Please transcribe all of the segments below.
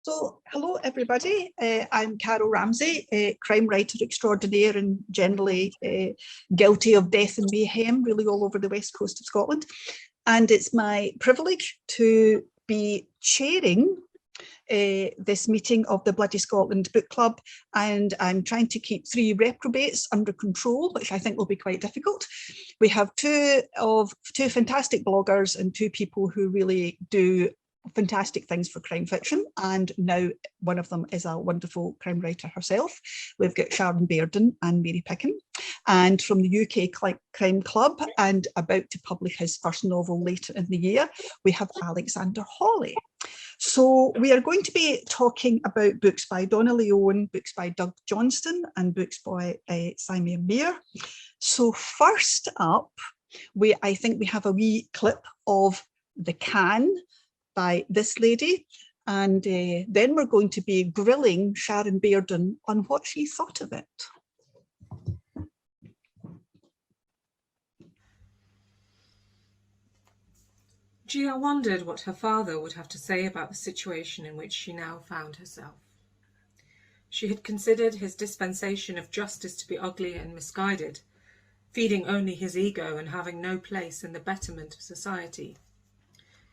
So, hello everybody. I'm Caro Ramsay, crime writer extraordinaire and generally guilty of death and mayhem, really all over the west coast of Scotland. And it's my privilege to be chairing this meeting of the Bloody Scotland Book Club, and I'm trying to keep 3 reprobates under control, which I think will be quite difficult. We have two fantastic bloggers and 2 people who really do fantastic things for crime fiction, and now one of them is a wonderful crime writer herself. We've got Sharon Bairden and Mary Picken, and from the UK Crime Club, and about to publish his first novel later in the year, we have Alex Hawley. So we are going to be talking about books by Donna, books by Johnstone, and books by Saima Mir. So first up, I think we have a wee clip of The Can by this lady, and then we're going to be grilling Sharon Bairden on what she thought of it. Gia wondered what her father would have to say about the situation in which she now found herself. She had considered his dispensation of justice to be ugly and misguided, feeding only his ego and having no place in the betterment of society.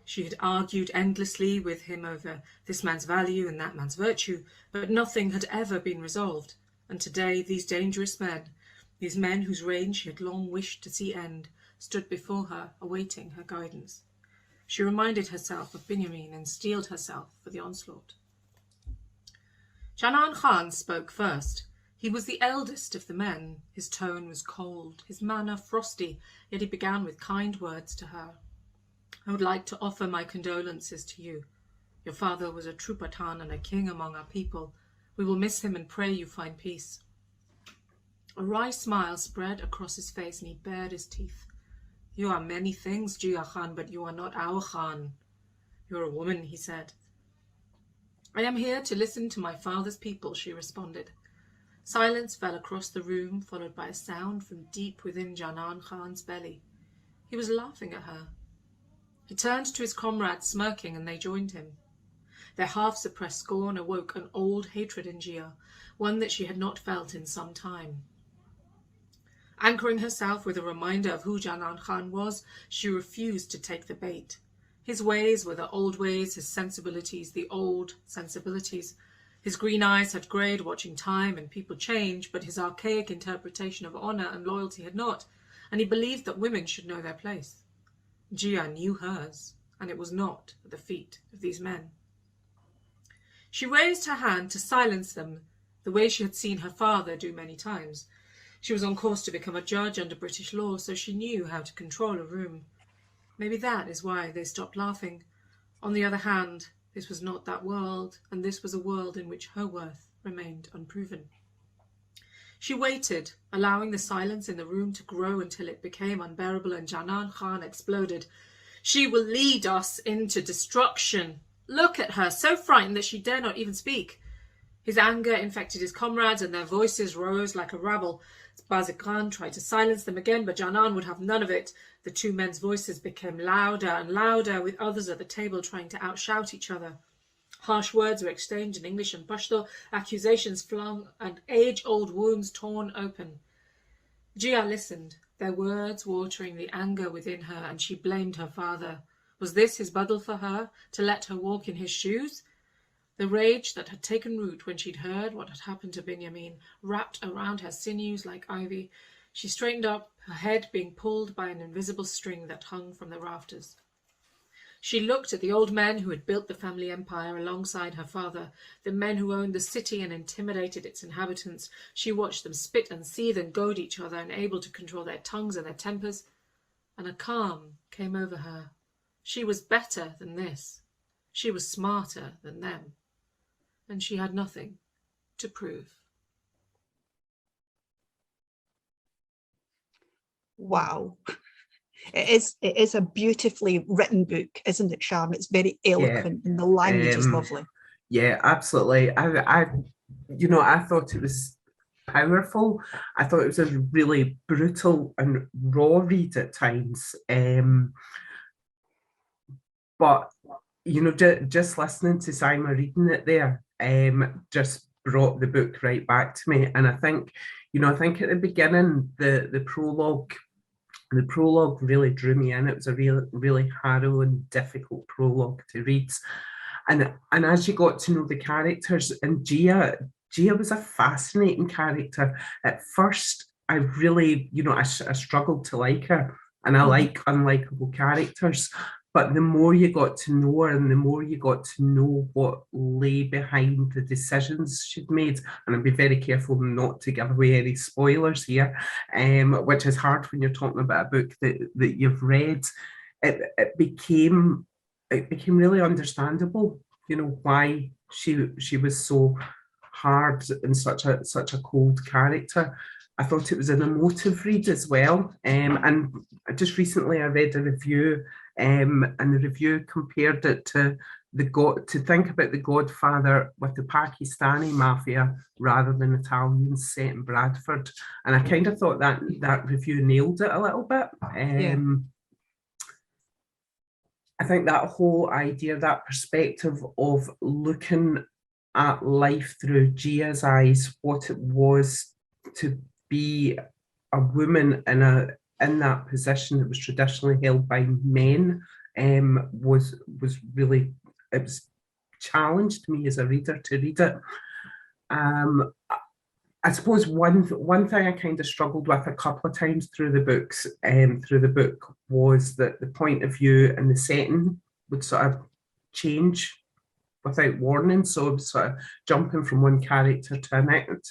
She had argued endlessly with him over this man's value and that man's virtue, but nothing had ever been resolved, and today these dangerous men, these men whose reign she had long wished to see end, stood before her, awaiting her guidance. She reminded herself of Binyamin and steeled herself for the onslaught. Janan Khan spoke first. He was the eldest of the men. His tone was cold, his manner frosty, yet he began with kind words to her. I would like to offer my condolences to you. Your father was a true Pathan and a king among our people. We will miss him and pray you find peace. A wry smile spread across his face and he bared his teeth. You are many things, Gia Khan, but you are not our Khan. You're a woman, he said. I am here to listen to my father's people, she responded. Silence fell across the room, followed by a sound from deep within Janan Khan's belly. He was laughing at her. He turned to his comrades, smirking, and they joined him. Their half-suppressed scorn awoke an old hatred in Gia, one that she had not felt in some time. Anchoring herself with a reminder of who Janan Khan was, she refused to take the bait. His ways were the old ways, his sensibilities the old sensibilities. His green eyes had greyed watching time and people change, but his archaic interpretation of honour and loyalty had not, and he believed that women should know their place. Gia knew hers, and it was not at the feet of these men. She raised her hand to silence them, the way she had seen her father do many times. She was on course to become a judge under British law, so she knew how to control a room. Maybe that is why they stopped laughing. On the other hand, this was not that world, and this was a world in which her worth remained unproven. She waited, allowing the silence in the room to grow until it became unbearable, and Janan Khan exploded. She will lead us into destruction. Look at her, so frightened that she dare not even speak. His anger infected his comrades, and their voices rose like a rabble. Bazik Khan tried to silence them again, but Janan would have none of it. The 2 men's voices became louder and louder, with others at the table trying to outshout each other. Harsh words were exchanged in English and Pashto, accusations flung, and age-old wounds torn open. Gia listened, their words watering the anger within her, and she blamed her father. Was this his badal for her, to let her walk in his shoes? The rage that had taken root when she'd heard what had happened to Binyamin wrapped around her sinews like ivy. She straightened up, her head being pulled by an invisible string that hung from the rafters. She looked at the old men who had built the family empire alongside her father, the men who owned the city and intimidated its inhabitants. She watched them spit and seethe and goad each other, unable to control their tongues and their tempers. And a calm came over her. She was better than this. She was smarter than them. And she had nothing to prove. Wow. It is a beautifully written book, isn't it, Sharon? It's very eloquent and the language is lovely. Yeah, absolutely. I thought it was powerful. I thought it was a really brutal and raw read at times. But you know, just listening to Saima reading it there, just brought the book right back to me. And I think, you know, I think at the beginning, the prologue really drew me in. It was a really harrowing, difficult prologue to read. And as you got to know the characters, and Gia was a fascinating character. At first, I really, you know, I struggled to like her, and I like unlikable characters. But the more you got to know her, and the more you got to know what lay behind the decisions she'd made, and I'd be very careful not to give away any spoilers here, which is hard when you're talking about a book that you've read. It became really understandable, you know, why she was so hard and such a cold character. I thought it was an emotive read as well. And just recently I read a review, and the review compared it to think about The Godfather with the Pakistani mafia rather than Italians set in Bradford. And I kind of thought that review nailed it a little bit. I think that whole idea, that perspective of looking at life through Gia's eyes, what it was to be a woman in that position that was traditionally held by men, was really, it was challenged me as a reader to read it. I suppose one thing I kind of struggled with a couple of times through the book was that the point of view and the setting would sort of change without warning. So it was sort of jumping from one character to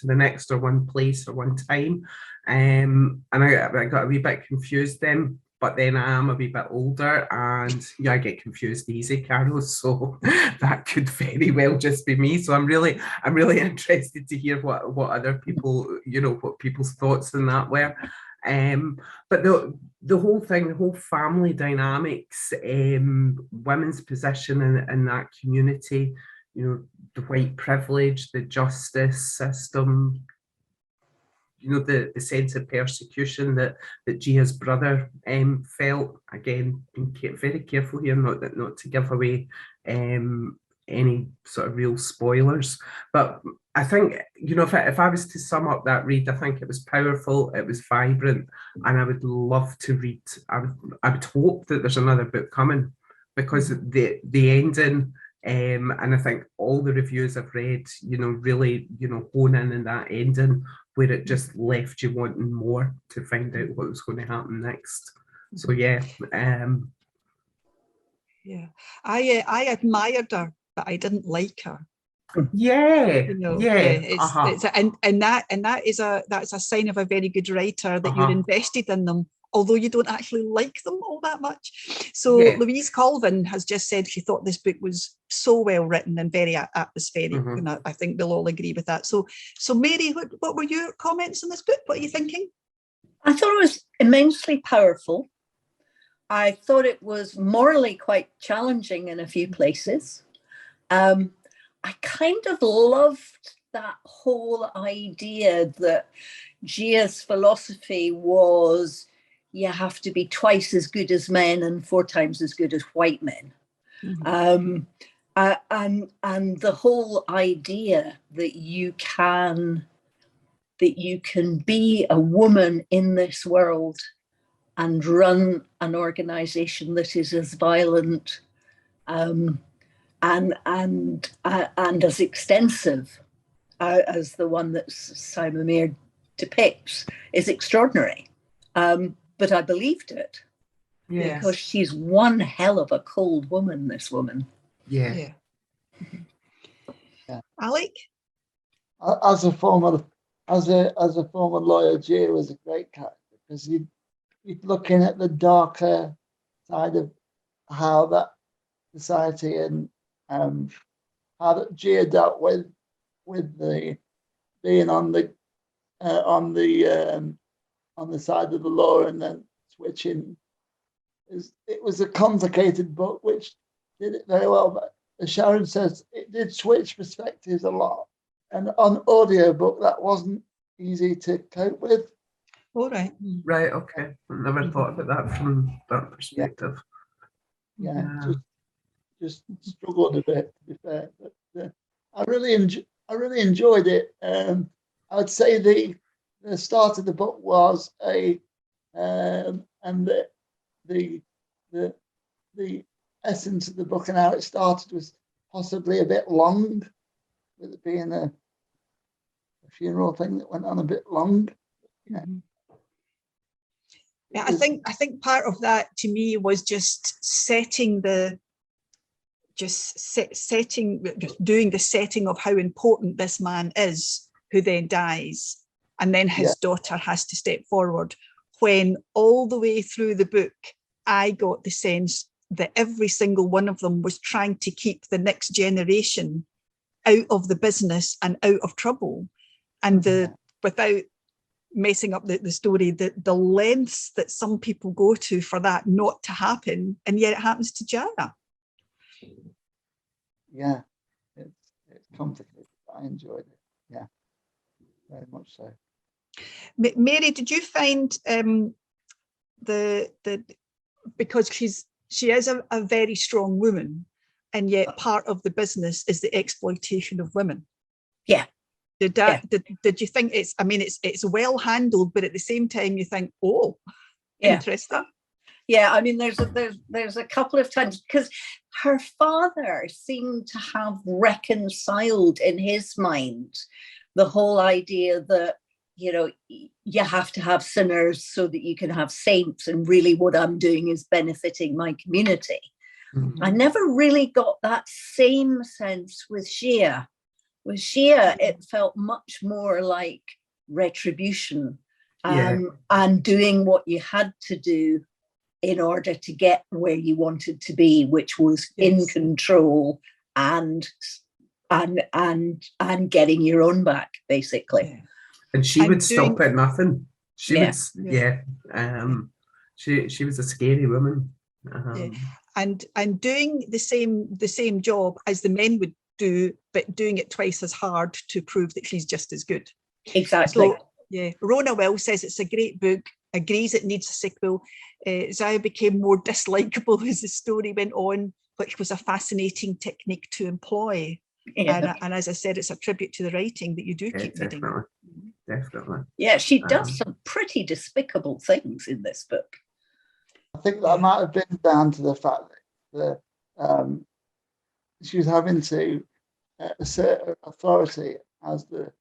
the next, or one place or one time. And I got a wee bit confused then. But then I am a wee bit older, and yeah, I get confused easy, Caro. So that could very well just be me. So I'm really interested to hear what other people, you know, what people's thoughts on that were. But the whole thing, the whole family dynamics, women's position in that community, you know, the white privilege, the justice system, you know, the sense of persecution that Gia's brother felt. Again, being very careful here not to give away any sort of real spoilers. But I think, you know, if I was to sum up that read, I think it was powerful, it was vibrant, and I would love to read. I would hope that there's another book coming, because the ending. And I think all the reviews I've read, you know, really, you know, hone in that ending where it just left you wanting more to find out what was going to happen next. So yeah. I admired her, but I didn't like her. Yeah, you know, yeah. It's that's a sign of a very good writer, that you're invested in them, although you don't actually like them all that much. So Louise Colvin has just said she thought this book was so well written and very atmospheric, and I think we'll all agree with that. So Mary, what were your comments on this book? What are you thinking? I thought it was immensely powerful. I thought it was morally quite challenging in a few places. I kind of loved that whole idea that Gia's philosophy was you have to be twice as good as men and 4 times as good as white men. And the whole idea that you can be a woman in this world and run an organization that is as violent and as extensive as the one that Saima Mir depicts is extraordinary. But I believed it because she's one hell of a cold woman, this woman. Yeah. Alec? As a former lawyer, Gia was a great character, because you're looking at the darker side of how that society and how that Gia dealt with the being on the side of the law and then switching. It was a complicated book, which did it very well. But as Sharon says, it did switch perspectives a lot. And on audiobook, that wasn't easy to cope with. All right. Right, okay. I never thought about that from that perspective. Yeah. just struggled a bit, to be fair. But I really enjoyed it. I would say the start of the book was and the essence of the book and how it started was possibly a bit long, with it being a funeral thing that went on a bit long. Yeah. Yeah, I think part of that to me was just doing the setting of how important this man is, who then dies, and then his daughter has to step forward. When all the way through the book, I got the sense that every single one of them was trying to keep the next generation out of the business and out of trouble. And without messing up the story, the lengths that some people go to for that not to happen, and yet it happens to Jara. Yeah, it's complicated. I enjoyed it. Yeah, very much so. Mary, did you find because she is a very strong woman, and yet part of the business is the exploitation of women? Yeah. Did you think it's well handled, but at the same time you think, interesting? Yeah, I mean, there's a couple of times, because her father seemed to have reconciled in his mind the whole idea that, you know, you have to have sinners so that you can have saints, and really what I'm doing is benefiting my community. Mm-hmm. I never really got that same sense with Shia. With Shia, it felt much more like retribution, and doing what you had to do in order to get where you wanted to be, which was in control and getting your own back, basically. Yeah. And she would stop at nothing. She was a scary woman. And doing the same job as the men would do, but doing it twice as hard to prove that she's just as good. Exactly. So, Rona Will says it's a great book, agrees it needs a sequel. Zaya became more dislikable as the story went on, which was a fascinating technique to employ. Yeah. And as I said, it's a tribute to the writing that you do keep reading. Definitely. Yeah, she does some pretty despicable things in this book. I think that might have been down to the fact that she was having to assert authority as a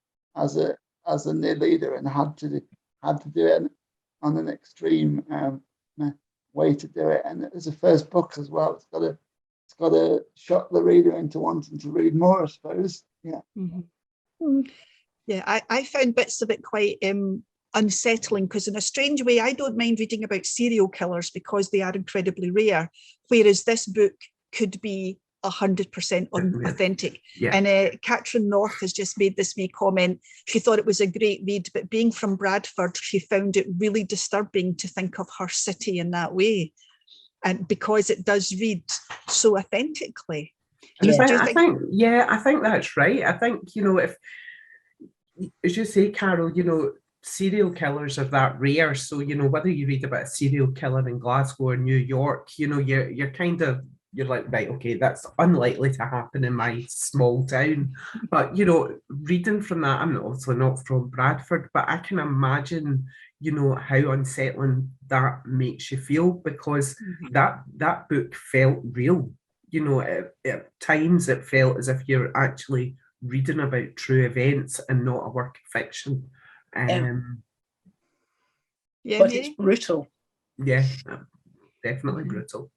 new leader, and had to do it on an extreme way to do it. And it's a first book as well. It's got to shock the reader into wanting to read more, I suppose. Yeah. Mm-hmm. Yeah, I found bits of it quite unsettling, because in a strange way, I don't mind reading about serial killers because they are incredibly rare, whereas this book could be 100% authentic. Yeah. And Catherine North has just made this wee comment. She thought it was a great read, but being from Bradford, she found it really disturbing to think of her city in that way, and because it does read so authentically. I think that's right. I think, you know, if, as you say, Carol, you know, serial killers are that rare. So, you know, whether you read about a serial killer in Glasgow or New York, you know, you're like, right, okay, that's unlikely to happen in my small town. But, you know, reading from that, I'm also not from Bradford, but I can imagine, you know, how unsettling that makes you feel, because that book felt real. You know, at times it felt as if you're actually reading about true events and not a work of fiction. But it's brutal. Yeah, definitely brutal.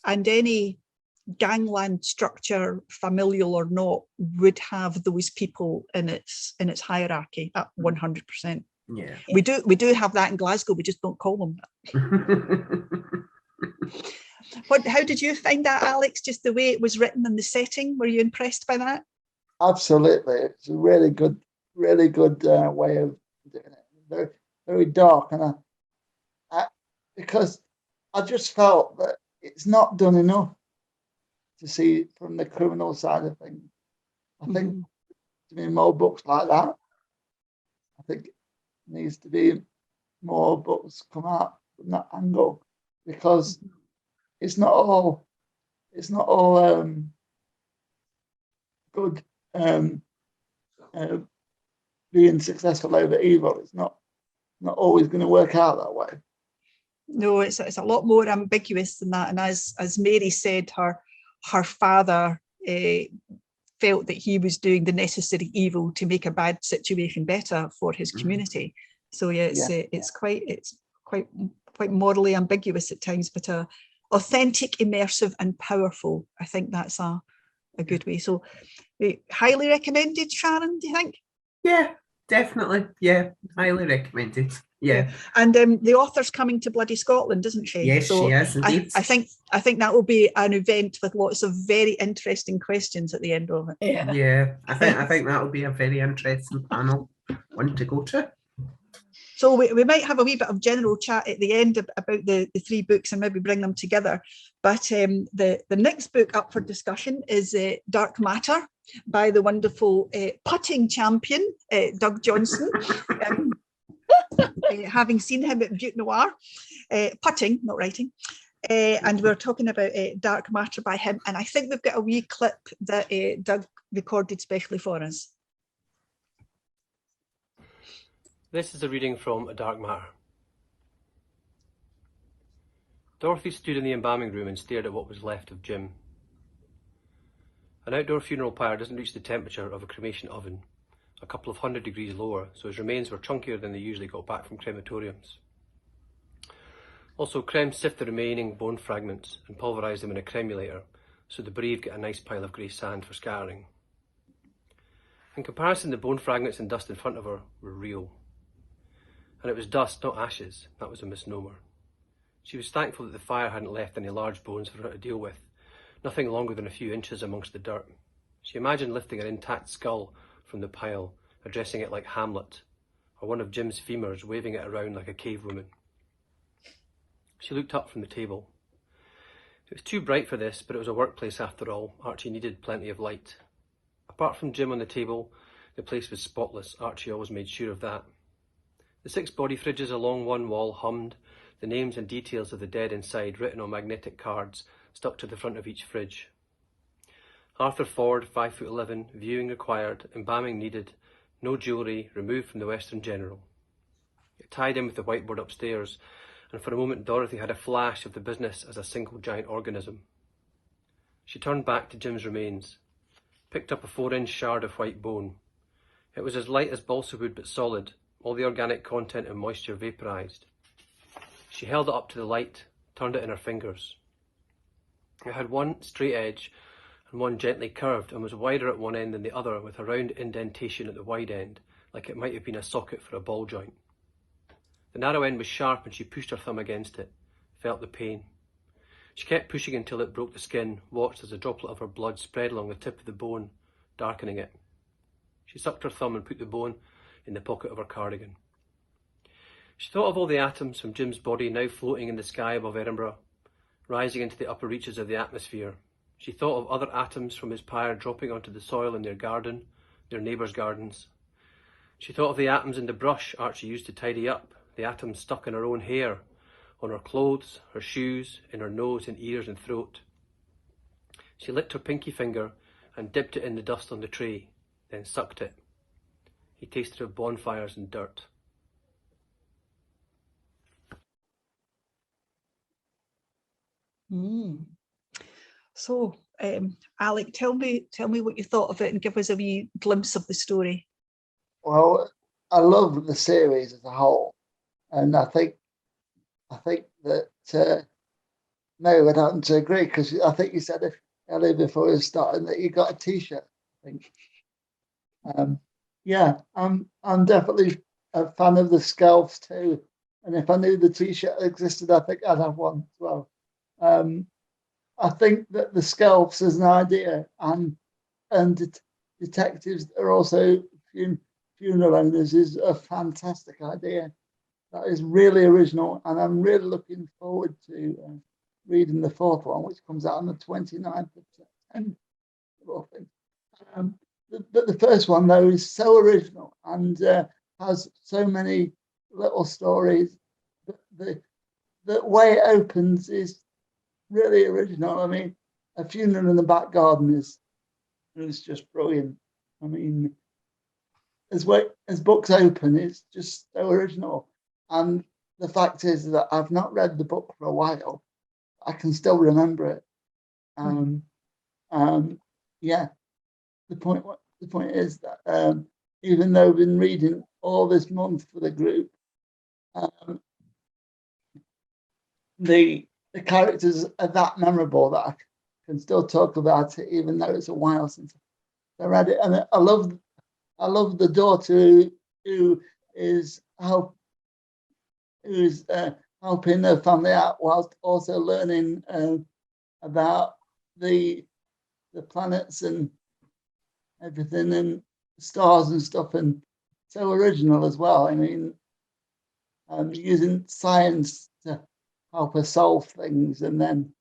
And any gangland structure, familial or not, would have those people in its hierarchy at 100%. Yeah, we do have that in Glasgow. We just don't call them that. How did you find that, Alex? Just the way it was written and the setting, were you impressed by that? Absolutely, it's a really good way of doing it. Very, very dark, and because I just felt that it's not done enough to see from the criminal side of things. I think to be more books like that. I think there needs to be more books come out from that angle, because it's not all it's not all good being successful over evil. It's not always going to work out that way. No, it's a lot more ambiguous than that. And as Mary said, her father felt that he was doing the necessary evil to make a bad situation better for his community. So yeah, it's quite morally ambiguous at times, but authentic, immersive, and powerful. I think that's a good way. So highly recommended, Sharon, do you think? Yeah, definitely. Yeah, highly recommended. Yeah. And the author's coming to bloody Scotland, isn't she? Yes, so she is indeed. I think that will be an event with lots of very interesting questions at the end of it. Yeah, I think that will be a very interesting panel, one to go to. So we might have a wee bit of general chat at the end about the 3 books and maybe bring them together. But the next book up for discussion is Dark Matter by the wonderful putting champion, Doug Johnstone. Having seen him at Butte Noir, putting, not writing. And we're talking about Dark Matter by him. And I think we've got a wee clip that Doug recorded specially for us. This is a reading from A Dark Matter. Dorothy stood in the embalming room and stared at what was left of Jim. An outdoor funeral pyre doesn't reach the temperature of a cremation oven, a couple of 100 degrees lower, so his remains were chunkier than they usually got back from crematoriums. Also, Creme sift the remaining bone fragments and pulverise them in a cremulator, so the bereaved get a nice pile of grey sand for scattering. In comparison, the bone fragments and dust in front of her were real. And it was dust, not ashes. That was a misnomer. She was thankful that the fire hadn't left any large bones for her to deal with, nothing longer than a few inches amongst the dirt. She imagined lifting an intact skull from the pile, addressing it like Hamlet, or one of Jim's femurs, waving it around like a cave woman. She looked up from the table. It was too bright for this, but it was a workplace after all. Archie needed plenty of light. Apart from Jim on the table, the place was spotless. Archie always made sure of that. The 6 body fridges along one wall hummed, the names and details of the dead inside written on magnetic cards stuck to the front of each fridge. Arthur Ford, 5'11", viewing required, embalming needed, no jewellery, removed from the Western General. It tied in with the whiteboard upstairs, and for a moment Dorothy had a flash of the business as a single giant organism. She turned back to Jim's remains, picked up a 4-inch shard of white bone. It was as light as balsa wood but solid, all the organic content and moisture vaporised. She held it up to the light, turned it in her fingers. It had one straight edge and one gently curved, and was wider at one end than the other, with a round indentation at the wide end, like it might have been a socket for a ball joint. The narrow end was sharp, and she pushed her thumb against it, felt the pain. She kept pushing until it broke the skin, watched as a droplet of her blood spread along the tip of the bone, darkening it. She sucked her thumb and put the bone in the pocket of her cardigan. She thought of all the atoms from Jim's body now floating in the sky above Edinburgh, rising into the upper reaches of the atmosphere. She thought of other atoms from his pyre dropping onto the soil in their garden, their neighbours' gardens. She thought of the atoms in the brush Archie used to tidy up, the atoms stuck in her own hair, on her clothes, her shoes, in her nose and ears and throat. She licked her pinky finger and dipped it in the dust on the tray, then sucked it. He tasted of bonfires and dirt. So, Alec, tell me what you thought of it and give us a wee glimpse of the story. Well, I love the series as a whole, and I think that Mary would happen to agree, because I think you said earlier before we started that you got a T-shirt. I think. Yeah, I'm definitely a fan of the Skelfs too, and if I knew the T-shirt existed, I think I'd have one as well. I think that the Skelfs as an idea and detectives that are also funeral owners is a fantastic idea. That is really original, and I'm really looking forward to reading the 4th one, which comes out on the 29th of September. But the first one, though, is so original and has so many little stories. The way it opens is really original. I mean, A Funeral in the Back Garden is just brilliant. I mean, as books open, it's just so original. And the fact is that I've not read the book for a while. I can still remember it. Yeah. The point is that even though I've been reading all this month for the group, the characters are that memorable that I can still talk about it, even though it's a while since I read it. And I love the daughter who is helping her family out whilst also learning about the planets and everything and stars and stuff, and so original as well. I mean, using science to help her solve things, and then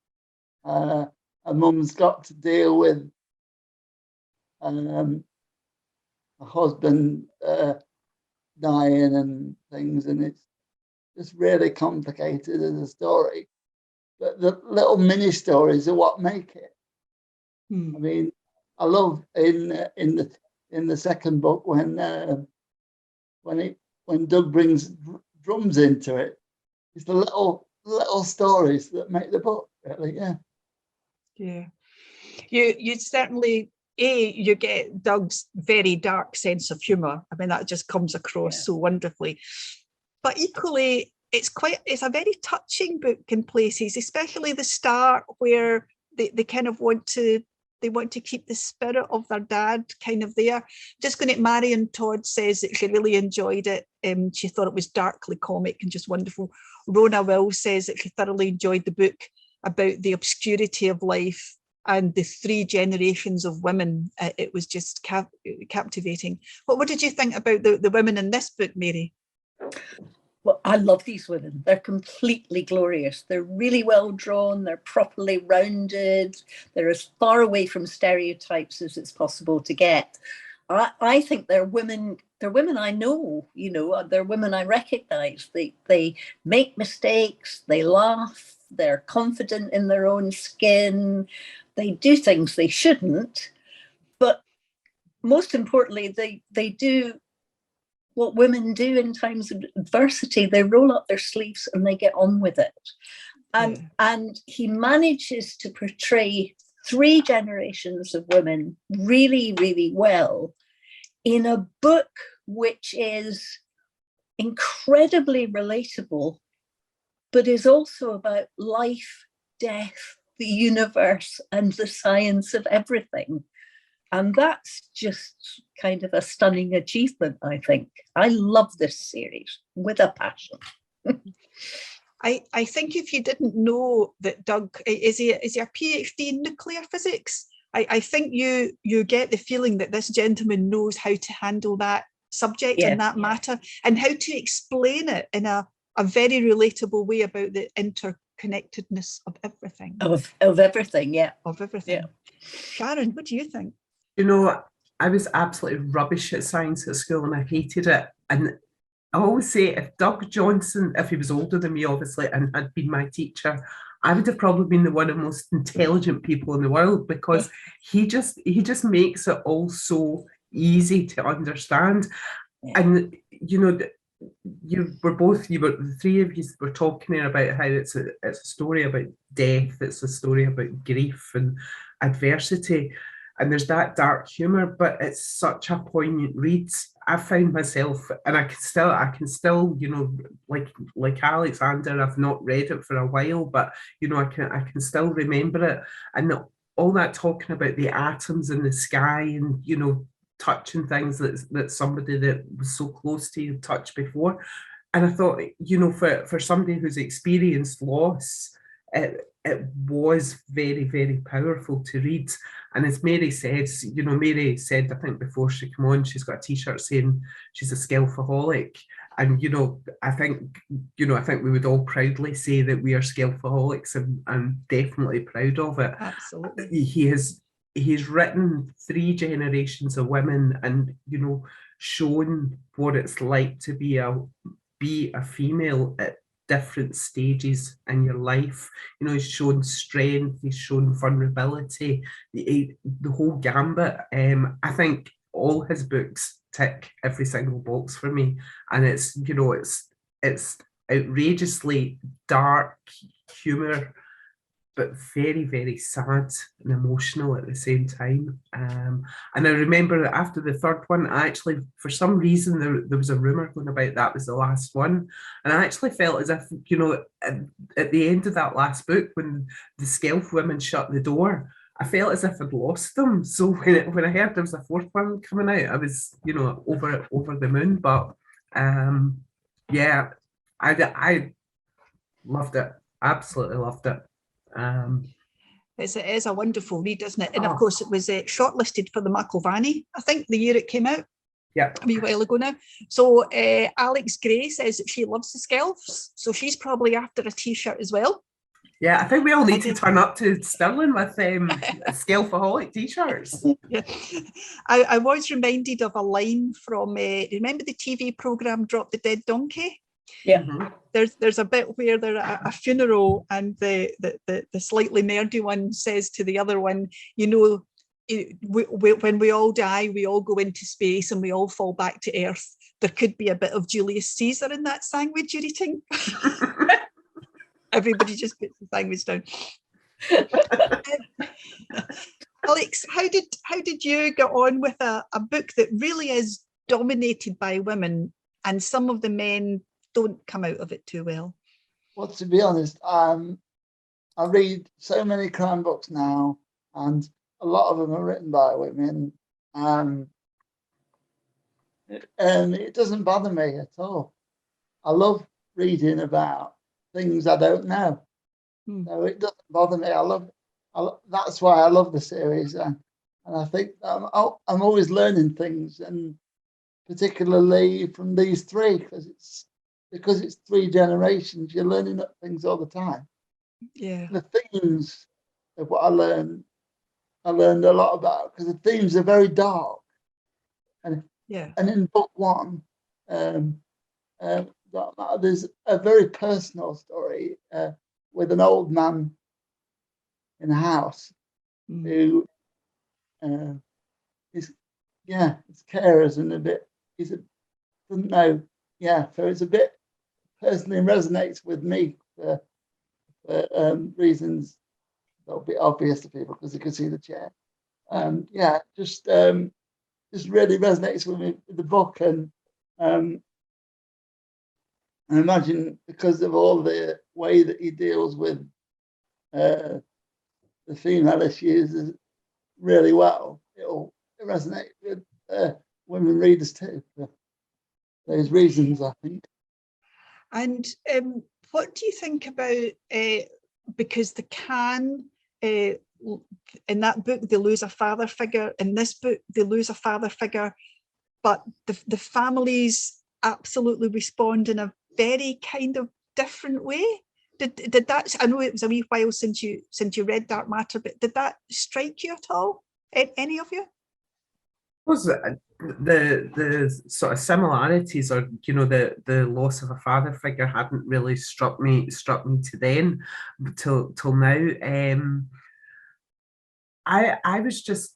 her mum's got to deal with a husband dying and things, and it's just really complicated as a story. But the little mini stories are what make it. I mean, I love in the second book when Doug brings drums into it. It's the little stories that make the book, really. Yeah. You certainly, you get Doug's very dark sense of humour. I mean, that just comes across so wonderfully. But equally, it's a very touching book in places, especially the start where they kind of want to keep the spirit of their dad kind of there. Just going at Marion Todd says that she really enjoyed it. She thought it was darkly comic and just wonderful. Rona Will says that she thoroughly enjoyed the book about the obscurity of life and the 3 generations of women. It was just captivating. What did you think about the women in this book, Mary? Well, I love these women. They're completely glorious. They're really well drawn. They're properly rounded. They're as far away from stereotypes as it's possible to get. I think they're women. They're women I know. They're women I recognise. They make mistakes. They laugh. They're confident in their own skin. They do things they shouldn't, but most importantly, they do what women do in times of adversity. They roll up their sleeves and they get on with it. And he manages to portray 3 generations of women really, really well in a book which is incredibly relatable, but is also about life, death, the universe, and the science of everything. And that's just kind of a stunning achievement, I think. I love this series with a passion. I think if you didn't know that Doug, is he a PhD in nuclear physics? I think you get the feeling that this gentleman knows how to handle that subject and that matter, and how to explain it in a very relatable way about the interconnectedness of everything. Of everything, yeah. Of everything. Yeah. Sharon, what do you think? I was absolutely rubbish at science at school and I hated it. And I always say, if Doug Johnstone, if he was older than me, obviously, and had been my teacher, I would have probably been one of the most intelligent people in the world, because he just makes it all so easy to understand. And the 3 of you were talking there about how it's a story about death, it's a story about grief and adversity, and there's that dark humour, but it's such a poignant read. I found myself, and I can still, like Alexander, I've not read it for a while, but I can still remember it, and all that talking about the atoms in the sky, and touching things that somebody that was so close to you touched before. And I thought, for somebody who's experienced loss, it was very, very powerful to read. And as Mary says, Mary said, I think before she came on, she's got a t-shirt saying she's a skillfaholic. And, I think we would all proudly say that we are skillfaholics, and I'm definitely proud of it. Absolutely. He's written 3 generations of women, and shown what it's like to be a female at different stages in your life. You know, he's shown strength, he's shown vulnerability, the whole gambit. I think all his books tick every single box for me, and it's, you know, it's outrageously dark humor, but very, very sad and emotional at the same time. And I remember that after the third one, I actually, for some reason, there was a rumour going about that was the last one. And I actually felt as if, you know, at the end of that last book, when the Skelf women shut the door, I felt as if I'd lost them. So when I heard there was a fourth one coming out, I was, you know, over the moon. But yeah, I loved it. Absolutely loved it. It is a wonderful read, isn't it? And of course, it was shortlisted for the McIlvanney, I think, the year it came out. Yeah, a wee while ago now. So Alex Gray says that she loves the Skelfs, so she's probably after a T-shirt as well. Yeah, I think we all need to turn up to Stirling with Skelfaholic T-shirts. Yeah. I was reminded of a line from, remember the TV programme Drop the Dead Donkey? Yeah. There's a bit where they're at a funeral, and the slightly nerdy one says to the other one, you know, when we all die, we all go into space and we all fall back to Earth. There could be a bit of Julius Caesar in that sandwich, you're eating. Everybody just puts the sandwich down. Alex, how did you get on with a book that really is dominated by women, and some of the men don't come out of it too well? Well, to be honest, I read so many crime books now, and a lot of them are written by women, and it doesn't bother me at all. I love reading about things I don't know, so it doesn't bother me. That's why I love the series, and I think I'm always learning things, and particularly from these three, because it's three generations, you're learning things all the time. Yeah, the themes of what I learned a lot about, because the themes are very dark, and in book one, there's a very personal story with an old man in a house who is his carers and doesn't know, so it's a bit personally resonates with me for reasons that'll be obvious to people because they can see the chair. Just really resonates with me with the book, and I imagine because of all the way that he deals with the female issues really well, it'll resonate with women readers too, for those reasons, I think. And what do you think about, because the Can, in that book, they lose a father figure. In this book, they lose a father figure, but the families absolutely respond in a very kind of different way. Did that? I know it was a wee while since you read Dark Matter, but did that strike you at all? Any of you? Was the sort of similarities, or the loss of a father figure hadn't really struck me to then, till now. I was just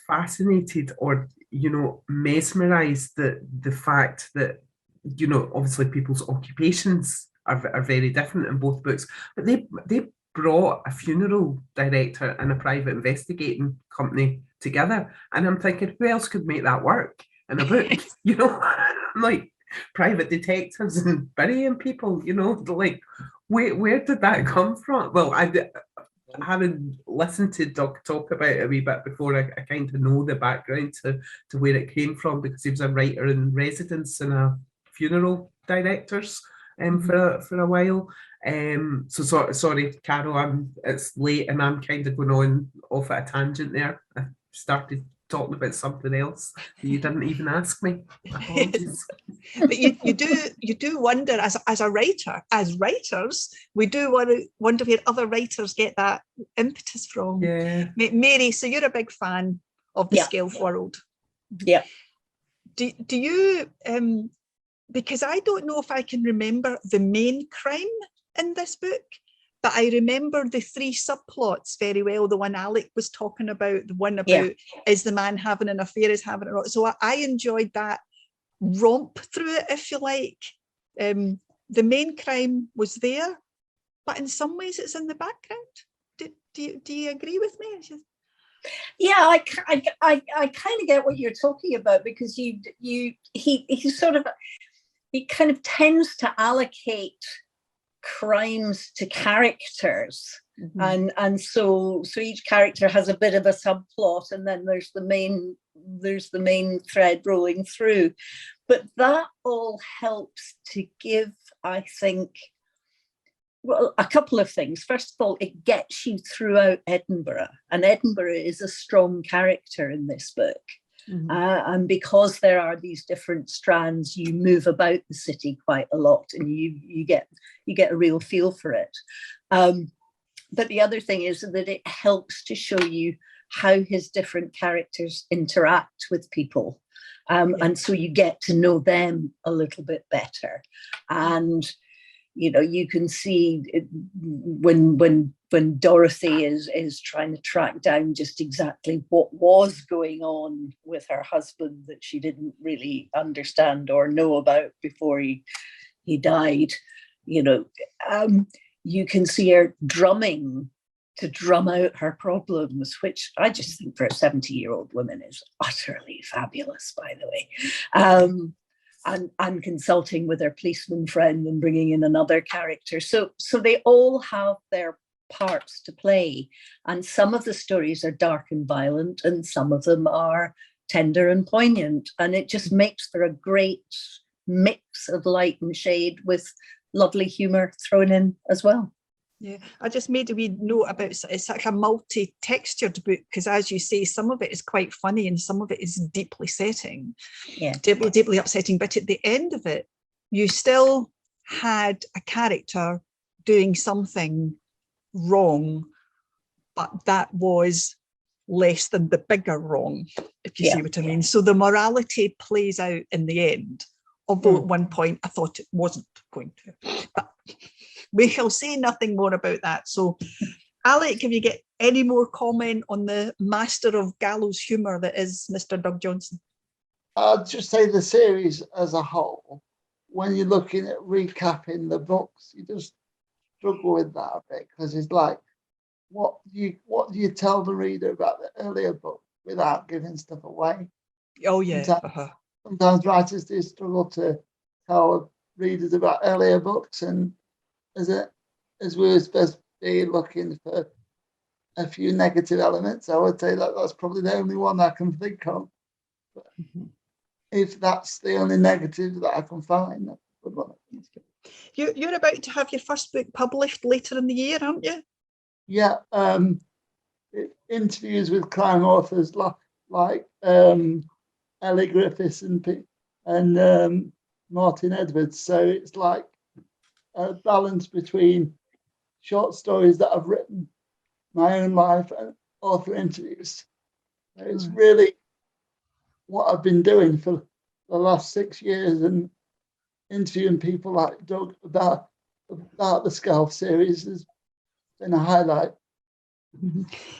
fascinated, or mesmerized the fact that obviously people's occupations are very different in both books, but they brought a funeral director and a private investigating company together, and I'm thinking, who else could make that work in a book? Like private detectives and burying people. Like where did that come from? Well, having listened to Doug talk about it a wee bit before, I kind of know the background to where it came from, because he was a writer in residence and a funeral directors for a while. So sorry, Caro, it's late and I'm kind of going on off at a tangent there. I started talking about something else that you didn't even ask me. Apologies. But you do wonder, as a writer, as writers, we do wonder where other writers get that impetus from. Yeah. Mary, so you're a big fan of the Skelf world. Yeah. Do you because I don't know if I can remember the main crime in this book, but I remember the three subplots very well. The one Alec was talking about, the one about is the man having an affair, is having it. So I enjoyed that romp through it, if you like. The main crime was there, but in some ways it's in the background. Do you agree with me? Yeah, I kind of get what you're talking about, because he kind of tends to allocate crimes to characters, and so each character has a bit of a subplot, and then there's the main thread rolling through. But that all helps to give, I think, well, a couple of things. First of all, it gets you throughout Edinburgh, and Edinburgh is a strong character in this book. And because there are these different strands, you move about the city quite a lot, and you get a real feel for it. But the other thing is that it helps to show you how his different characters interact with people, and so you get to know them a little bit better. And you know, you can see when Dorothy is trying to track down just exactly what was going on with her husband that she didn't really understand or know about before he died. You know, you can see her drumming to drum out her problems, which I just think for a 70-year-old woman is utterly fabulous, by the way. And consulting with her policeman friend and bringing in another character. So they all have their parts to play. And some of the stories are dark and violent, and some of them are tender and poignant. And it just makes for a great mix of light and shade with lovely humour thrown in as well. Yeah, I just made a wee note about it's like a multi-textured book, because as you say, some of it is quite funny and some of it is deeply setting, deeply upsetting. But at the end of it, you still had a character doing something wrong, but that was less than the bigger wrong, if you see what I mean. So the morality plays out in the end, although at one point I thought it wasn't going to. But we shall say nothing more about that. So, Alec, if you get any more comment on the master of gallows humour that is Mr. Doug Johnstone? I'd just say the series as a whole, when you're looking at recapping the books, you just struggle with that a bit, because it's like, what do you tell the reader about the earlier book without giving stuff away? Oh, yeah. Sometimes writers do struggle to tell readers about earlier books, and as we were supposed to be looking for a few negative elements, I would say that that's probably the only one I can think of. But if that's the only negative that I can find, that's a good one. You're about to have your first book published later in the year, aren't you? Yeah, interviews with crime authors like Ellie Griffiths and Martin Edwards. So it's like a balance between short stories that I've written, my own life, and author interviews. It's really what I've been doing for the last 6 years, and interviewing people like Doug about the Scalf series has been a highlight.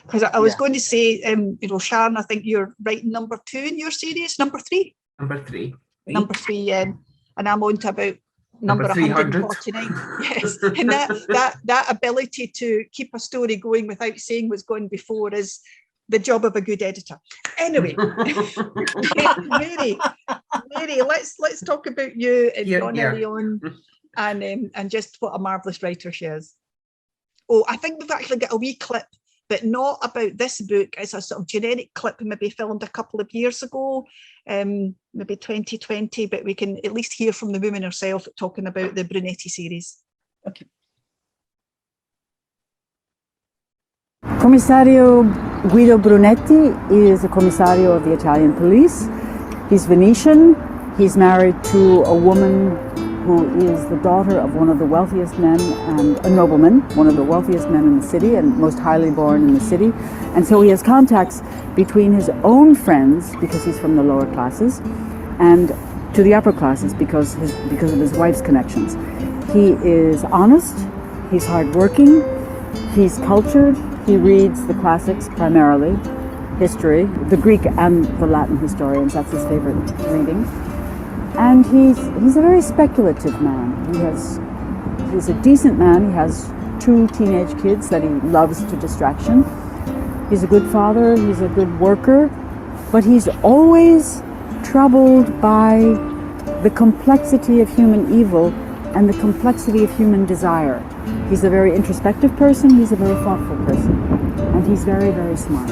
Because I was going to say, Sharon, I think you're writing number 2 in your series, number 3? Number 3. Number 3, and I'm on to about number 149. Yes, and that ability to keep a story going without saying what's gone before is the job of a good editor. Anyway, Mary, let's talk about you and Donna Leon, and just what a marvellous writer she is. Oh, I think we've actually got a wee clip, but not about this book. It's a sort of generic clip, maybe filmed a couple of years ago, maybe 2020, but we can at least hear from the woman herself talking about the Brunetti series. Okay. Commissario Guido Brunetti is a commissario of the Italian police. He's Venetian. He's married to a woman who is the daughter of one of the wealthiest men, and a nobleman, one of the wealthiest men in the city and most highly born in the city. And so he has contacts between his own friends, because he's from the lower classes, and to the upper classes because of his wife's connections. He is honest, he's hardworking, he's cultured, he reads the classics primarily, history, the Greek and the Latin historians, that's his favorite reading. And he's a very speculative man. He's a decent man. He has 2 teenage kids that he loves to distraction. He's a good father, he's a good worker, but he's always troubled by the complexity of human evil and the complexity of human desire. He's a very introspective person, he's a very thoughtful person, and he's very, very smart.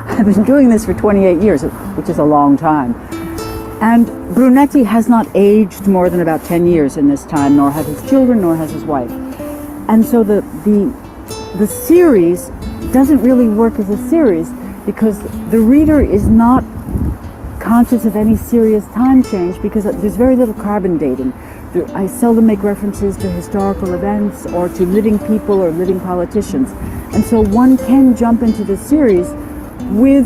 I've been doing this for 28 years, which is a long time. And Brunetti has not aged more than about 10 years in this time, nor have his children, nor has his wife. And so the series doesn't really work as a series because the reader is not conscious of any serious time change because there's very little carbon dating. I seldom make references to historical events or to living people or living politicians. And so one can jump into the series with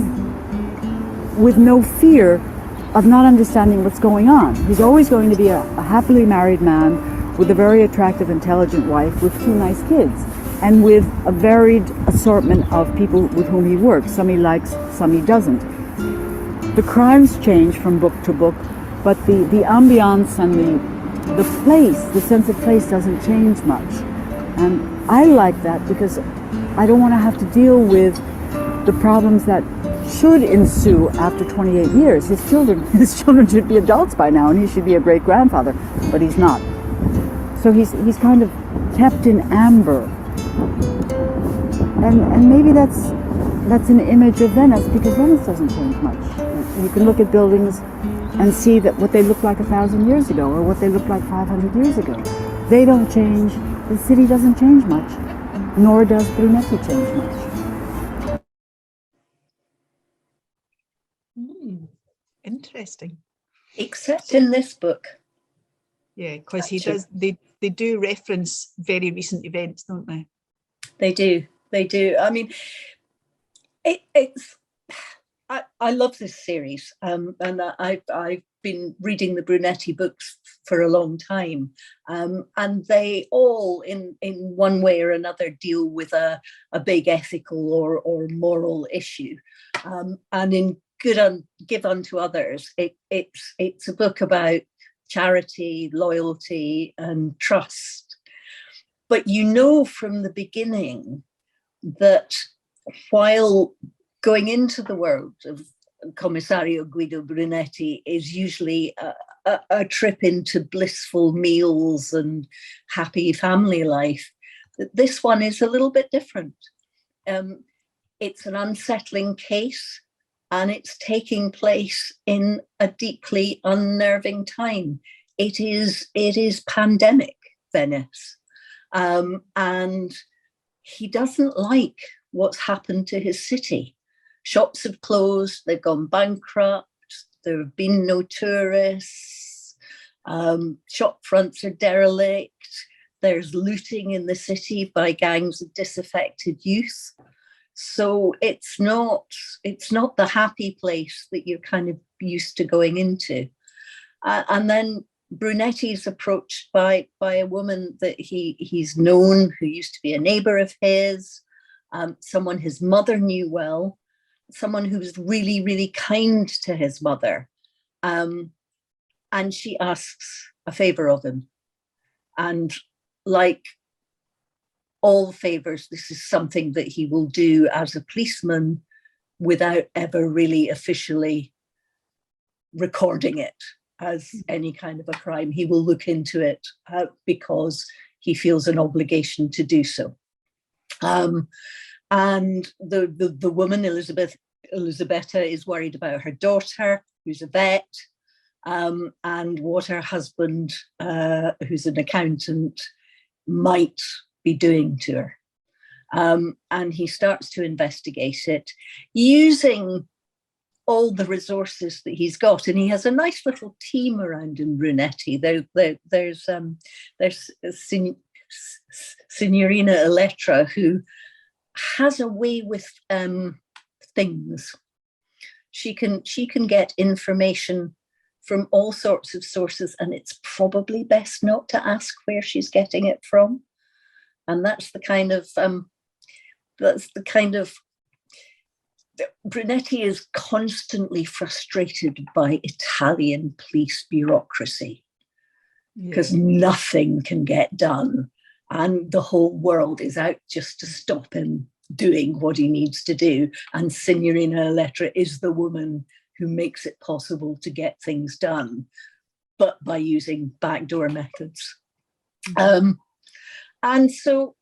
no fear of not understanding what's going on. He's always going to be a happily married man with a very attractive, intelligent wife with 2 nice kids and with a varied assortment of people with whom he works. Some he likes, some he doesn't. The crimes change from book to book, but the ambiance and the place, the sense of place doesn't change much. And I like that because I don't want to have to deal with the problems that should ensue after 28 years. His children should be adults by now, and he should be a great grandfather, but he's not. So he's kind of kept in amber, and maybe that's an image of Venice because Venice doesn't change much. You can look at buildings and see that what they looked like 1,000 years ago or what they looked like 500 years ago. They don't change. The city doesn't change much, nor does Brunetti change much. Interesting. Except in this book. Yeah, because they do reference very recent events, don't they? They do. I mean, I love this series, and I've been reading the Brunetti books for a long time, and they all, in one way or another, deal with a big ethical or moral issue, and in Give Unto Others, it's a book about charity, loyalty, and trust. But you know from the beginning that while going into the world of Commissario Guido Brunetti is usually a trip into blissful meals and happy family life, this one is a little bit different. It's an unsettling case, and it's taking place in a deeply unnerving time. It is pandemic Venice, and he doesn't like what's happened to his city. Shops have closed, they've gone bankrupt, there have been no tourists, shop fronts are derelict, there's looting in the city by gangs of disaffected youth. So it's not the happy place that you're kind of used to going into. And then Brunetti's approached by a woman that he's known, who used to be a neighbor of his, someone his mother knew well, someone who was really, really kind to his mother. And she asks a favor of him. And like all favors, this is something that he will do as a policeman without ever really officially recording it as any kind of a crime. He will look into it because he feels an obligation to do so. And the woman, Elisabetta, is worried about her daughter, who's a vet, and what her husband, who's an accountant, might be doing to her. And he starts to investigate it using all the resources that he's got. And he has a nice little team around him, Brunetti. There's Signorina Elettra, who has a way with things. She can get information from all sorts of sources, and it's probably best not to ask where she's getting it from. And that's the kind of Brunetti is constantly frustrated by Italian police bureaucracy, because nothing can get done, and the whole world is out just to stop him doing what he needs to do. And Signorina Elettra is the woman who makes it possible to get things done, but by using backdoor methods. And so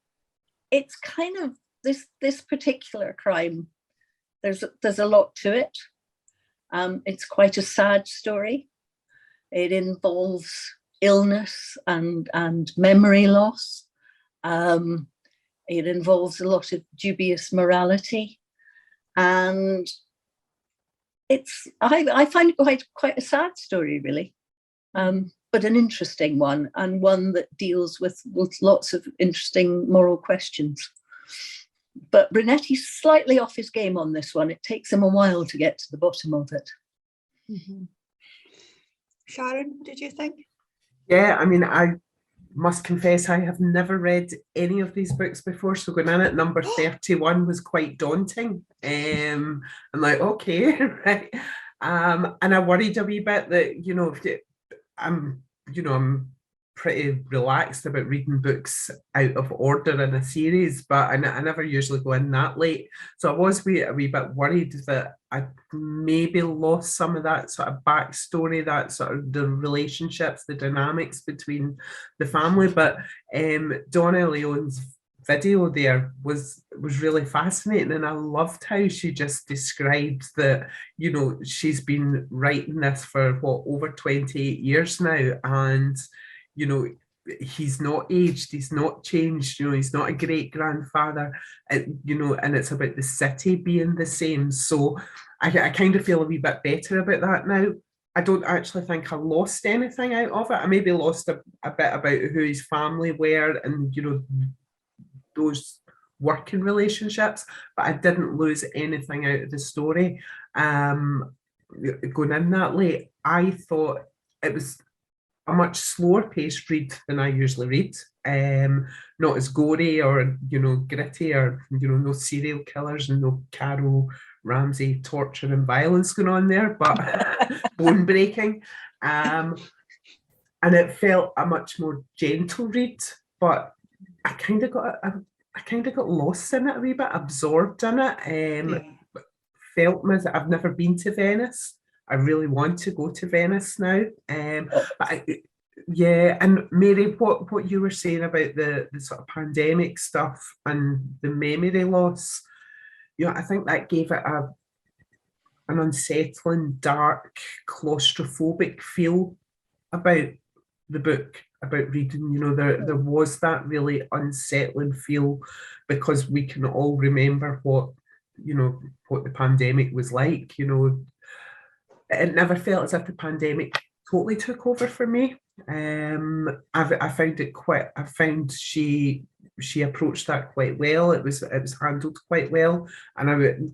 it's kind of this particular crime, there's a lot to it. It's quite a sad story. It involves illness and memory loss. It involves a lot of dubious morality, and I find it quite a sad story, really, but an interesting one, and one that deals with lots of interesting moral questions. But Brunetti's slightly off his game on this one. It takes him a while to get to the bottom of it. Mm-hmm. Sharon, what did you think? Yeah, I mean, I must confess I have never read any of these books before, so going in at number 31 was quite daunting. I'm like, okay, right. And I worried a wee bit that, I'm pretty relaxed about reading books out of order in a series, but I never usually go in that late. So I was a wee bit worried that I maybe lost some of that sort of backstory, that sort of the relationships, the dynamics between the family. But Donna Leone's video there was really fascinating, and I loved how she just described that, she's been writing this for over 28 years now, and he's not aged, he's not changed, he's not a great grandfather, and it's about the city being the same. So I kind of feel a wee bit better about that now. I don't actually think I lost anything out of it. I maybe lost a bit about who his family were and those working relationships, but I didn't lose anything out of the story. Going in that late, I thought it was a much slower paced read than I usually read. Not as gory or gritty, or no serial killers and no Caro Ramsay torture and violence going on there, but bone breaking. And it felt a much more gentle read, but I kind of got lost in it a wee bit, absorbed in it. Felt I've never been to Venice. I really want to go to Venice now. But and Mary, what you were saying about the sort of pandemic stuff and the memory loss, I think that gave it an unsettling, dark, claustrophobic feel about the book, about reading. There was that really unsettling feel, because we can all remember what the pandemic was like. It never felt as if the pandemic totally took over for me. I found she approached that quite well. It was handled quite well, and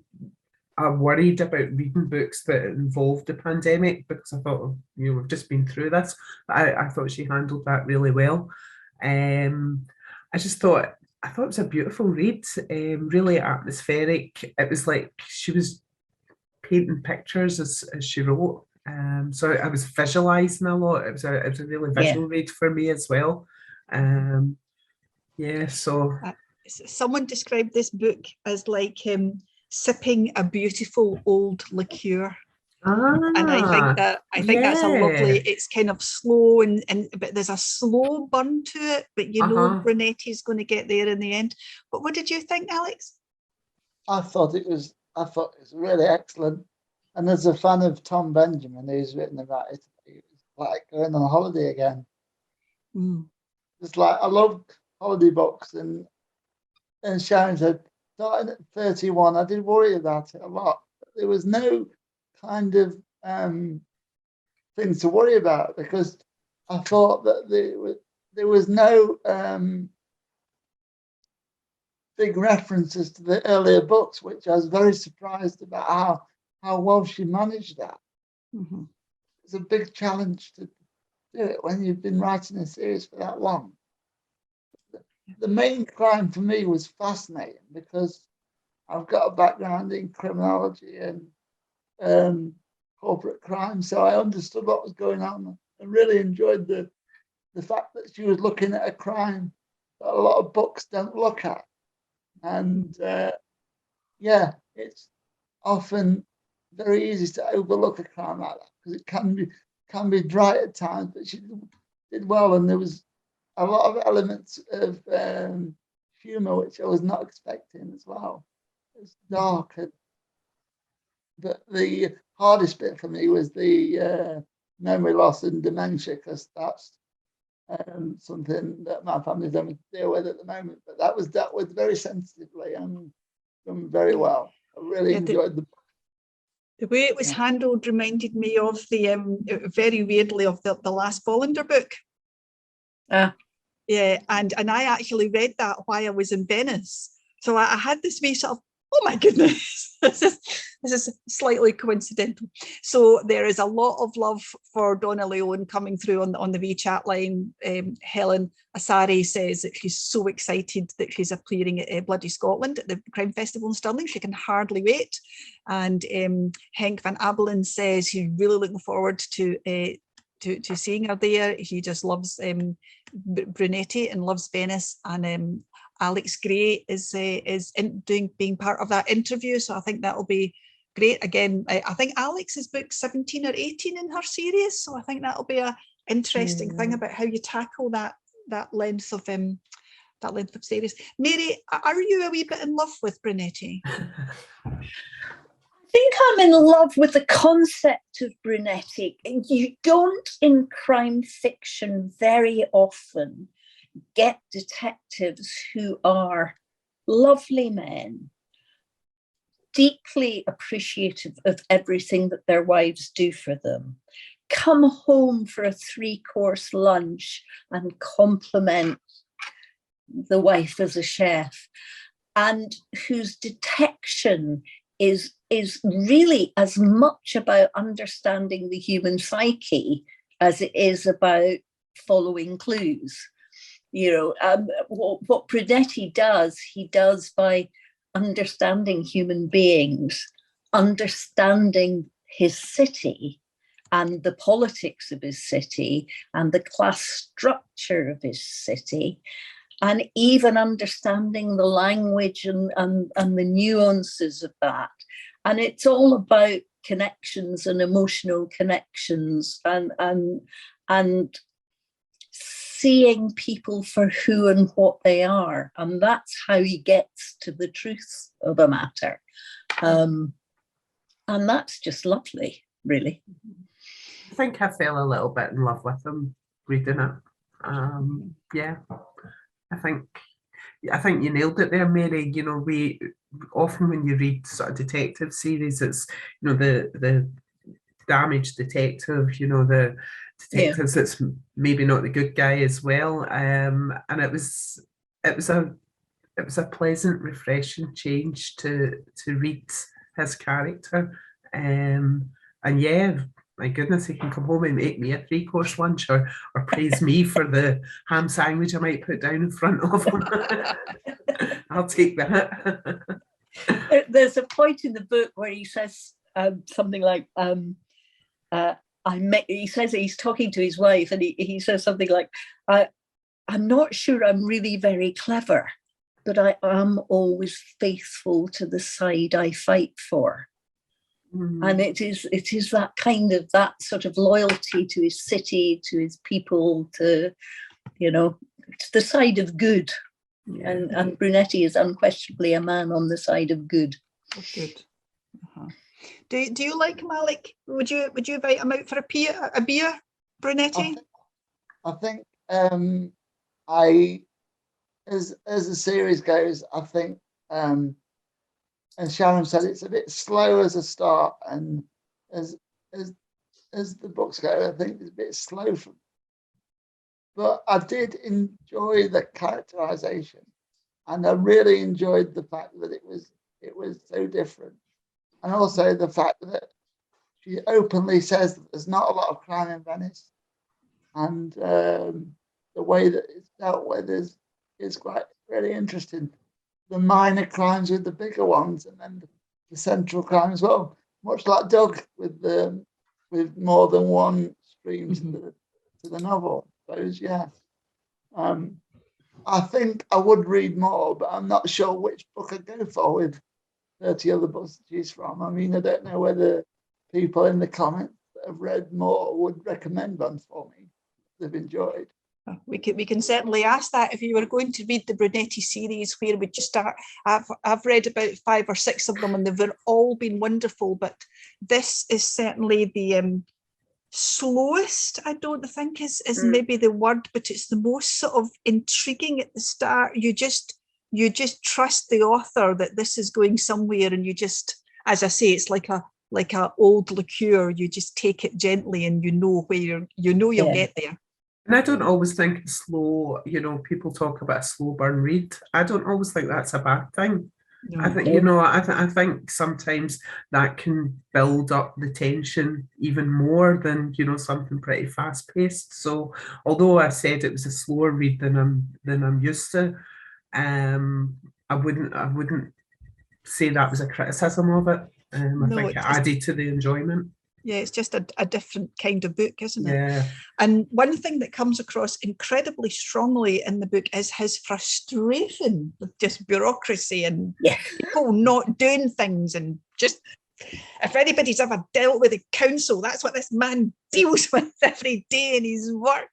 I worried about reading books that involved the pandemic, because I thought, we've just been through this. But I thought she handled that really well. I thought it was a beautiful read, really atmospheric. It was like she was painting pictures as she wrote. So I was visualizing a lot. It was a really visual read for me as well. So someone described this book as like sipping a beautiful old liqueur. And I think that's a lovely, it's kind of slow and but there's a slow burn to it, but Brunetti's going to get there in the end. But what did you think, Alex? I thought it was really excellent. And as a fan of Tom Benjamin, who's written about it, it was like going on a holiday again. It's like, I love holiday books, and Sharon said, starting at 31, I did worry about it a lot. There was no kind of things to worry about, because I thought that there was no big references to the earlier books, which I was very surprised about how well she managed that. it's a big challenge to do it when you've been writing a series for that long. The main crime for me was fascinating because I've got a background in criminology and corporate crime, so I understood what was going on and really enjoyed the fact that she was looking at a crime that a lot of books don't look at. And yeah, it's often very easy to overlook a crime like that because it can be dry at times, but she did well, and there was a lot of elements of humor which I was not expecting as well. It's dark, but the hardest bit for me was the memory loss and dementia, because that's something that my family's having to deal with at the moment. But that was dealt with very sensitively and done very well. I really enjoyed the way it was handled reminded me of the very weirdly of the last Bollander book. Yeah, and I actually read that while I was in Venice. So I had this wee sort of, oh my goodness, this is slightly coincidental. So there is a lot of love for Donna Leone coming through on the WeChat line. Helen Asari says that she's so excited that she's appearing at Bloody Scotland at the Crime Festival in Stirling. She can hardly wait. And Henk van Abelen says he's really looking forward to seeing her there. He just loves Brunetti and loves Venice. And Alex Gray is being part of that interview, so I think that'll be great. Again, I think Alex is book 17 or 18 in her series, so I think that'll be a interesting thing about how you tackle that length of series. Mary, are you a wee bit in love with Brunetti? I think I'm in love with the concept of Brunetti. You don't in crime fiction very often get detectives who are lovely men, deeply appreciative of everything that their wives do for them, come home for a 3-course lunch and compliment the wife as a chef, and whose detection is really as much about understanding the human psyche as it is about following clues. You know, what Brunetti does, he does by understanding human beings, understanding his city and the politics of his city and the class structure of his city, and even understanding the language and the nuances of that. And it's all about connections and emotional connections and seeing people for who and what they are. And that's how he gets to the truth of a matter. And that's just lovely, really. I think I fell a little bit in love with him reading it. Yeah, I think you nailed it there, Mary. You know, we often when you read sort of detective series, it's, you know, the damaged detective, you know, the detectives that's maybe not the good guy as well. And it was a pleasant, refreshing change to read his character. And yeah, my goodness, he can come home and make me a 3-course lunch or praise me for the ham sandwich I might put down in front of him. I'll take that. There's a point in the book where he says something like, he says he's talking to his wife, and he says something like, I'm not sure I'm really very clever, but I am always faithful to the side I fight for. And it is that kind of, that sort of loyalty to his city, to his people, to, you know, to the side of good. Yeah. And Brunetti is unquestionably a man on the side of good. Oh, good. Uh-huh. Do you like him, Alec? Would you invite him out for a beer, Brunetti? I think as the series goes, I think and Sharon said it's a bit slow as a start, and as the books go, I think it's a bit slow but I did enjoy the characterization, and I really enjoyed the fact that it was so different, and also the fact that she openly says that there's not a lot of crime in Venice, and the way that it's dealt with is quite really interesting. The minor crimes with the bigger ones, and then the central crime as well. Much like Doug with more than one stream to the novel. I suppose, yeah. I think I would read more, but I'm not sure which book I'd go for with 30 other books to choose from. I mean, I don't know whether people in the comments that have read more would recommend one for me. They've enjoyed. We can certainly ask that. If you were going to read the Brunetti series, where would you start? I've read about 5 or 6 of them, and they've all been wonderful. But this is certainly the slowest, I don't think is maybe the word, but it's the most sort of intriguing at the start. You just trust the author that this is going somewhere, and you just, as I say, it's like a old liqueur. You just take it gently, and you know where you'll get there. And I don't always think it's slow. People talk about a slow burn read. I don't always think that's a bad thing. No, I think I think sometimes that can build up the tension even more than something pretty fast paced. So although I said it was a slower read than I'm used to, I wouldn't say that was a criticism of it. I think it added to the enjoyment. Yeah, it's just a different kind of book, isn't it? Yeah. And one thing that comes across incredibly strongly in the book is his frustration with just bureaucracy and people not doing things. And just, if anybody's ever dealt with the council, that's what this man deals with every day in his work.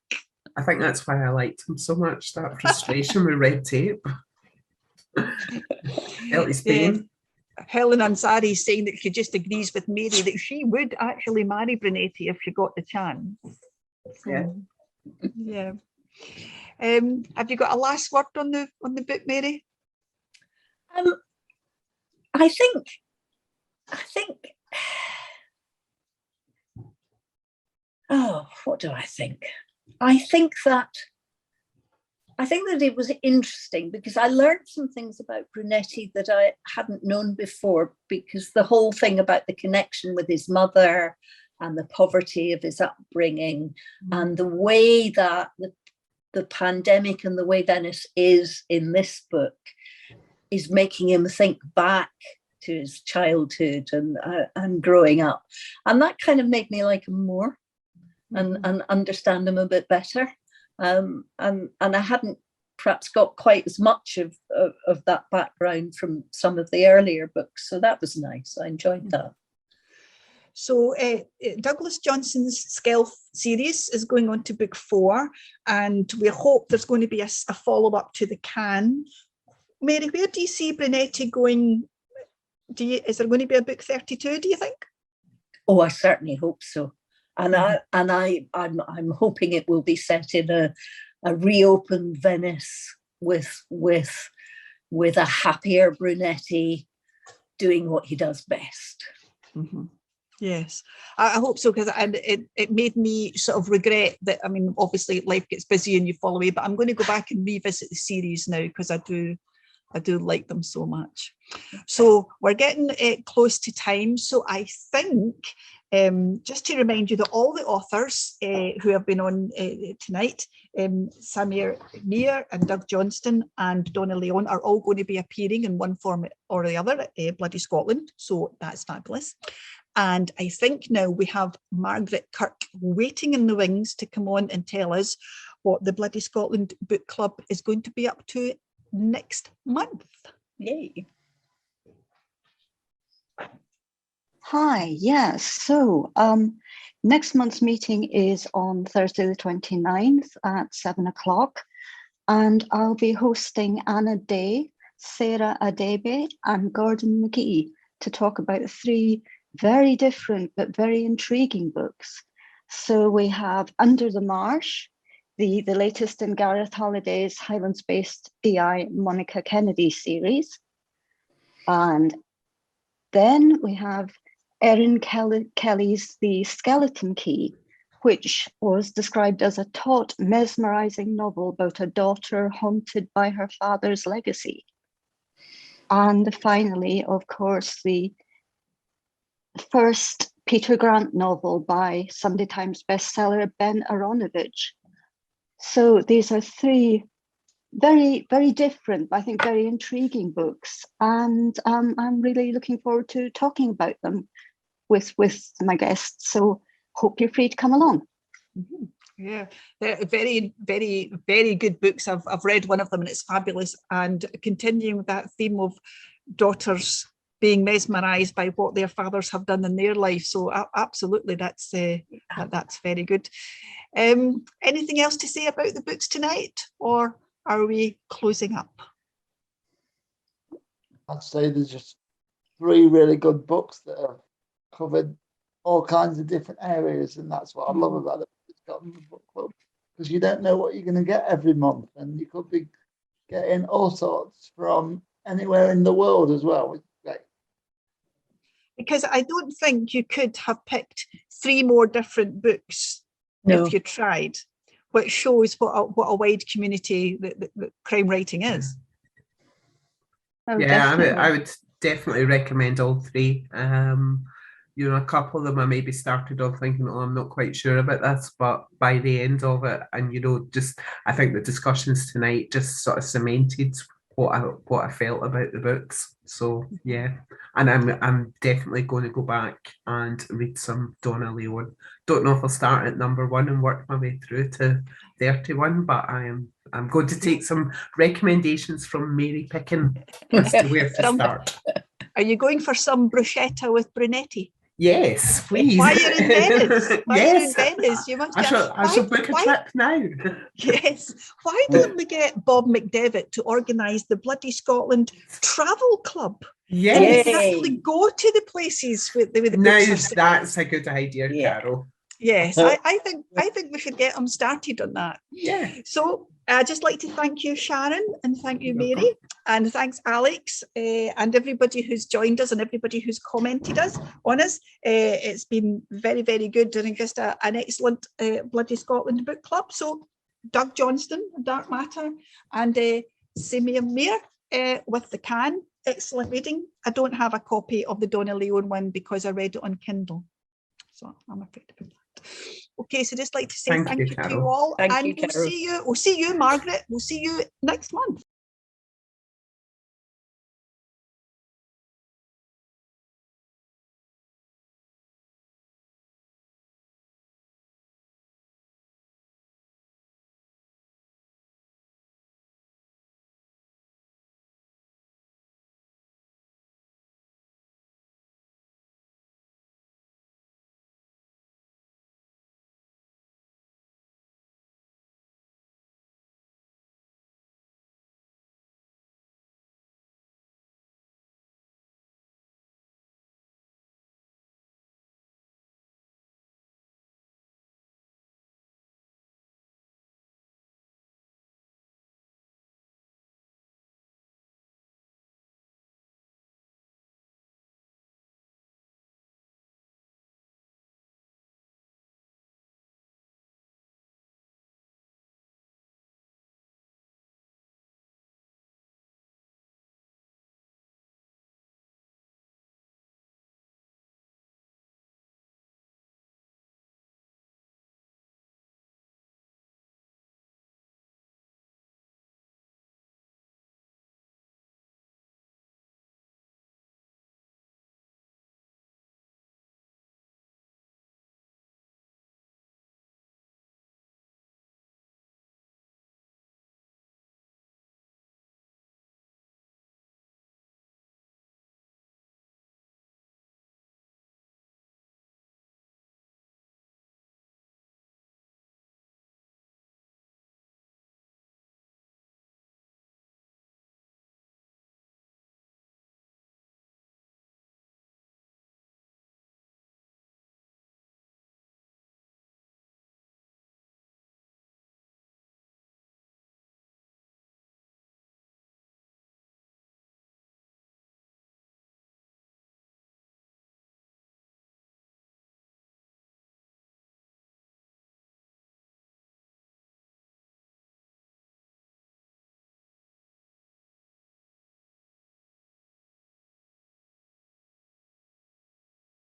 I think that's why I liked him so much, that frustration with red tape. Felt his pain. Helen Ansari is saying that she just agrees with Mary that she would actually marry Brunetti if she got the chance. Yeah. Have you got a last word on the book, Mary? I think. Oh, what do I think? I think that it was interesting because I learned some things about Brunetti that I hadn't known before, because the whole thing about the connection with his mother and the poverty of his upbringing and the way that the pandemic and the way Venice is in this book is making him think back to his childhood and growing up. And that kind of made me like him more and understand him a bit better. And I hadn't perhaps got quite as much of that background from some of the earlier books, so that was nice. I enjoyed that. So Douglas Johnston's Skelf series is going on to book 4, and we hope there's going to be a follow-up to the Can. Mary, where do you see Brunetti going? Is there going to be a book 32, do you think? Oh, I certainly hope so. And I'm hoping it will be set in a reopened Venice with a happier Brunetti doing what he does best. Mm-hmm. Yes, I hope so, because it made me sort of regret that. I mean, obviously life gets busy and you fall away, but I'm going to go back and revisit the series now because I do like them so much. So we're getting close to time. So I think just to remind you that all the authors who have been on tonight, Saima Mir and Doug Johnstone and Donna Leon, are all going to be appearing in one form or the other at Bloody Scotland. So that's fabulous. And I think now we have Margaret Kirk waiting in the wings to come on and tell us what the Bloody Scotland Book Club is going to be up to next month. Yay. Hi, yes. So next month's meeting is on Thursday the 29th at 7 o'clock. And I'll be hosting Anna Day, Sarah Adebe and Gordon McGee to talk about 3 very different but very intriguing books. So we have Under the Marsh, the latest in Gareth Holliday's Highlands-based DI Monica Kennedy series. And then we have Erin Kelly's The Skeleton Key, which was described as a taut, mesmerizing novel about a daughter haunted by her father's legacy. And finally, of course, the first Peter Grant novel by Sunday Times bestseller Ben Aronovich. So these are three very, very different, I think very intriguing books. And I'm really looking forward to talking about them with my guests. So hope you're free to come along. Mm-hmm. Yeah, they're very, very, very good books. I've read one of them and it's fabulous. And continuing with that theme of daughters being mesmerised by what their fathers have done in their life. So absolutely, that's very good. Anything else to say about the books tonight, or are we closing up? I'd say there's just 3 really good books that have covered all kinds of different areas, and that's what I love about the Scotland Book Club, because you don't know what you're going to get every month, and you could be getting all sorts from anywhere in the world as well, which is great. Because I don't think you could have picked 3 more different books if you tried, which shows what a wide community that crime writing is. Oh, Yeah, I definitely. would definitely recommend all 3. You know, a couple of them I maybe started off thinking, oh, I'm not quite sure about this, but by the end of it, and you know, just I think the discussions tonight just sort of cemented what I felt about the books. So yeah, and I'm definitely going to go back and read some Donna Leon. Don't know if I'll start at number 1 and work my way through to 31, but I'm going to take some recommendations from Mary Picken as to where to start. Are you going for some bruschetta with Brunetti? Yes, please. While you're in Venice, yes, you must I shall book a trip now. Yes. Why don't we get Bob McDevitt to organise the bloody Scotland travel club? Yes. And we can actually go to the places with the books. Now that's a good idea, Carol. Yes, I think we should get them started on that. Yeah. So I'd just like to thank you, Sharon, and thank you, Mary, and thanks, Alex, and everybody who's joined us and everybody who's commented on us. It's been very, very good and just an excellent Bloody Scotland book club. So Doug Johnstone, Dark Matter, and Saima Mir with The Can. Excellent reading. I don't have a copy of the Donna Leon one because I read it on Kindle. So I'm afraid to put that. Okay, so just like to say thank you to you all, Thank and you, Caro. we'll see you, Margaret. We'll see you next month.